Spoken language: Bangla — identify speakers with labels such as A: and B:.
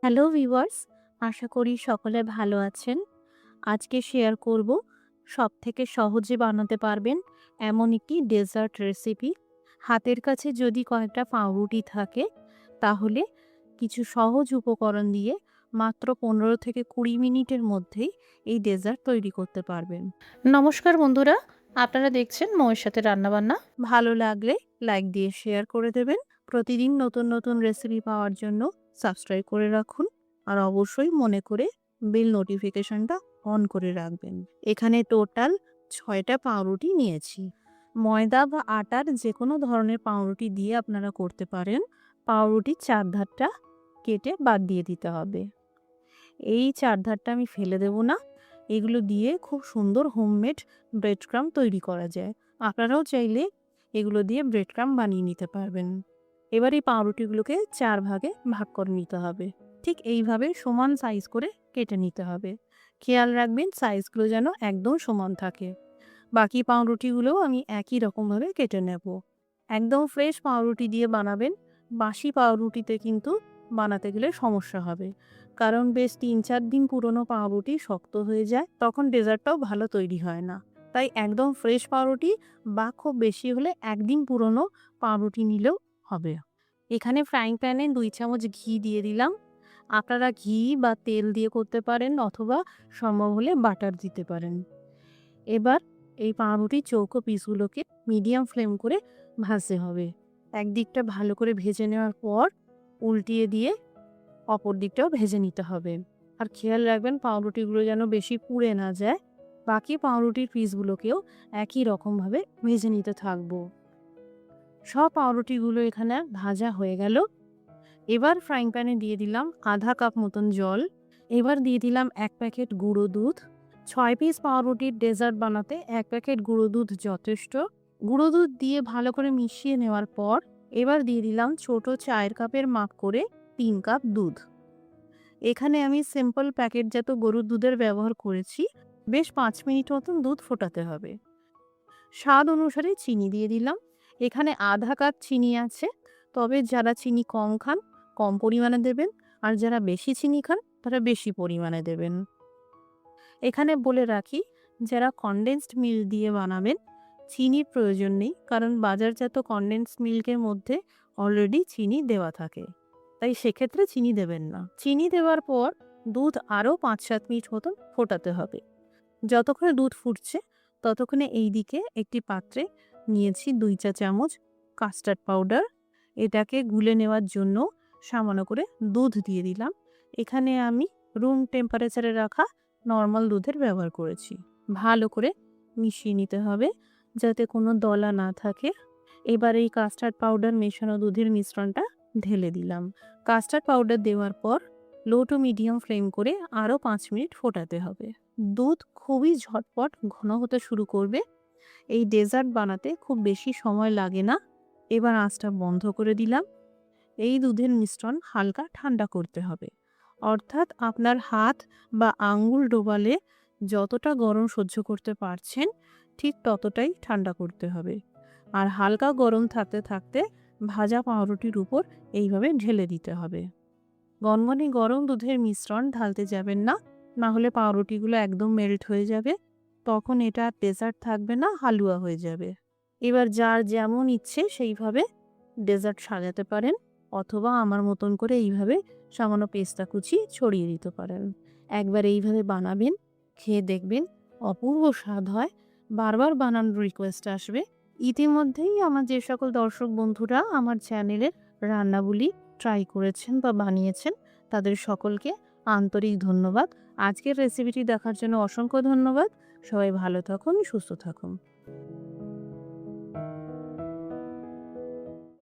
A: হ্যালো ভিউয়ার্স, আশা করি সকলে ভালো আছেন। আজকে শেয়ার করব সবথেকে সহজে বানাতে পারবেন এমন একটি ডেজার্ট রেসিপি। হাতের কাছে যদি কয়েকটা পাউরুটি থাকে তাহলে কিছু সহজ উপকরণ দিয়ে মাত্র 15 থেকে 20 মিনিটের মধ্যেই এই ডেজার্ট তৈরি করতে পারবেন।
B: নমস্কার বন্ধুরা, আপনারা দেখছেন মৌয়ের সাথে রান্নাবান্না।
A: ভালো লাগলে লাইক দিয়ে শেয়ার করে দেবেন। প্রতিদিন নতুন নতুন রেসিপি পাওয়ার জন্য সাবস্ক্রাইব করে রাখুন। আর অবশ্যই মনে করে বেল নোটিফিকেশনটা অন করে রাখবেন। এখানে টোটাল 6টা পাউরুটি নিয়েছি। ময়দা বা আটার যে কোনো ধরনের পাউরুটি দিয়ে আপনারা করতে পারেন। পাউরুটির চারধারটা কেটে বাদ দিয়ে দিতে হবে। এই চারধারটা আমি ফেলে দেব না। এগুলো দিয়ে খুব সুন্দর হোমমেড ব্রেড ক্রাম্ব তৈরি করা যায়। আপনারাও চাইলে এগুলো দিয়ে ব্রেড ক্রাম্ব বানিয়ে নিতে পারবেন। এবার এই পাউরুটিগুলোকে 4 ভাগে ভাগ করে নিতে হবে। ঠিক এইভাবে সমান সাইজ করে কেটে নিতে হবে। খেয়াল রাখবেন সাইজগুলো যেন একদম সমান থাকে। বাকি পাউরুটিগুলোও আমি একই রকমভাবে কেটে নেব। একদম ফ্রেশ পাউরুটি দিয়ে বানাবেন। বাসি পাউরুটিতে কিন্তু বানাতে গেলে সমস্যা হবে। কারণ বেশ ৩-৪ দিন পুরনো পাউরুটি শক্ত হয়ে যায়, তখন ডেজার্টটাও ভালো তৈরি হয় না। তাই একদম ফ্রেশ পাউরুটি বা খুব বেশি হলে ১ দিন পুরনো পাউরুটি নিলেও হবে। এখানে ফ্রাইং প্যানে ২ চামচ ঘি দিয়ে দিলাম। আপনারা ঘি বা তেল দিয়ে করতে পারেন অথবা সম্ভব হলে বাটার দিতে পারেন। এবার এই পাউরুটির চৌকো পিসগুলোকে মিডিয়াম ফ্লেম করে ভাজতে হবে। একদিকটা ভালো করে ভেজে নেওয়ার পর উল্টিয়ে দিয়ে অপর দিকটাও ভেজে নিতে হবে। আর খেয়াল রাখবেন পাউরুটিগুলো যেন বেশি পুড়ে না যায়। বাকি পাউরুটির পিসগুলোকেও একই রকমভাবে ভেজে নিতে থাকবো। সব পাউরুটিগুলো এখানে ভাজা হয়ে গেল। এবার ফ্রাইং প্যানে দিয়ে দিলাম আধা কাপ মতন জল। এবার দিয়ে দিলাম ১ প্যাকেট গুঁড়ো দুধ। ৬ পিস পাউরুটির ডেজার্ট বানাতে ১ প্যাকেট গুঁড়ো দুধ যথেষ্ট। গুঁড়ো দুধ দিয়ে ভালো করে মিশিয়ে নেওয়ার পর এবার দিয়ে দিলাম ছোট চায়ের কাপের মাপ করে ৩ কাপ দুধ। এখানে আমি সিম্পল প্যাকেটজাত গরুর দুধের ব্যবহার করেছি। বেশ ৫ মিনিট মতন দুধ ফোটাতে হবে। স্বাদ অনুসারে চিনি দিয়ে দিলাম। এখানে আধা কাপ চিনি আছে। তবে যারা চিনি কম খান, কম পরিমাণে দেবেন। আর যারা বেশি চিনি খান, তারা বেশি পরিমাণে দেবেন। এখানে বলে রাখি, যারা কনডেন্সড মিল্ক দিয়ে বানাবেন, চিনির প্রয়োজন নেই। কারণ বাজারজাত কনডেন্সড মিল্কের মধ্যে অলরেডি চিনি দেওয়া থাকে। তাই সেক্ষেত্রে চিনি দেবেন না। চিনি দেওয়ার পর দুধ আরও ৫-৭ মিনিট মতন ফোটাতে হবে। যতক্ষণে দুধ ফুটছে ততক্ষণে এই দিকে একটি পাত্রে নিয়েছি ২ চা চামচ কাস্টার্ড পাউডার। এটাকে গুলে নেওয়ার জন্য সামান্য করে দুধ দিয়ে দিলাম। এখানে আমি রুম টেম্পারেচারে রাখা নর্মাল দুধের ব্যবহার করেছি। ভালো করে মিশিয়ে নিতে হবে যাতে কোনো দলা না থাকে। এবার এই কাস্টার্ড পাউডার মেশানো দুধের মিশ্রণটা ঢেলে দিলাম। কাস্টার্ড পাউডার দেওয়ার পর লো টু মিডিয়াম ফ্লেম করে আরও ৫ মিনিট ফোটাতে হবে। দুধ খুবই ঝটপট ঘন হতে শুরু করবে। এই ডেজার্ট বানাতে খুব বেশি সময় লাগে না। এবার আঁচটা বন্ধ করে দিলাম। এই দুধের মিশ্রণ হালকা ঠান্ডা করতে হবে। অর্থাৎ আপনার হাত বা আঙ্গুল ডোবালে যতটা গরম সহ্য করতে পারছেন ঠিক ততটাই ঠান্ডা করতে হবে। আর হালকা গরম থাকতে থাকতে ভাজা পাউরুটির উপর এইভাবে ঢেলে দিতে হবে। গনগনে গরম দুধের মিশ্রণ ঢালতে যাবেন না, না হলে পাউরুটিগুলো একদম মেল্ট হয়ে যাবে। তখন এটা আর ডেজার্ট থাকবে না, হালুয়া হয়ে যাবে। এবার যার যেমন ইচ্ছে সেইভাবে ডেজার্ট সাজাতে পারেন অথবা আমার মতন করে এইভাবে সামান্য পেস্তা কুচি ছড়িয়ে দিতে পারেন। একবার এইভাবে বানাবেন, খেয়ে দেখবেন অপূর্ব স্বাদ হয়। বারবার বানানোর রিকোয়েস্ট আসবে। ইতিমধ্যেই আমার যে সকল দর্শক বন্ধুরা আমার চ্যানেলের রান্নাগুলি ট্রাই করেছেন বা বানিয়েছেন তাদের সকলকে আন্তরিক ধন্যবাদ। আজকের রেসিপিটি দেখার জন্য অসংখ্য ধন্যবাদ। সবাই ভালো থাকুন, সুস্থ থাকুন।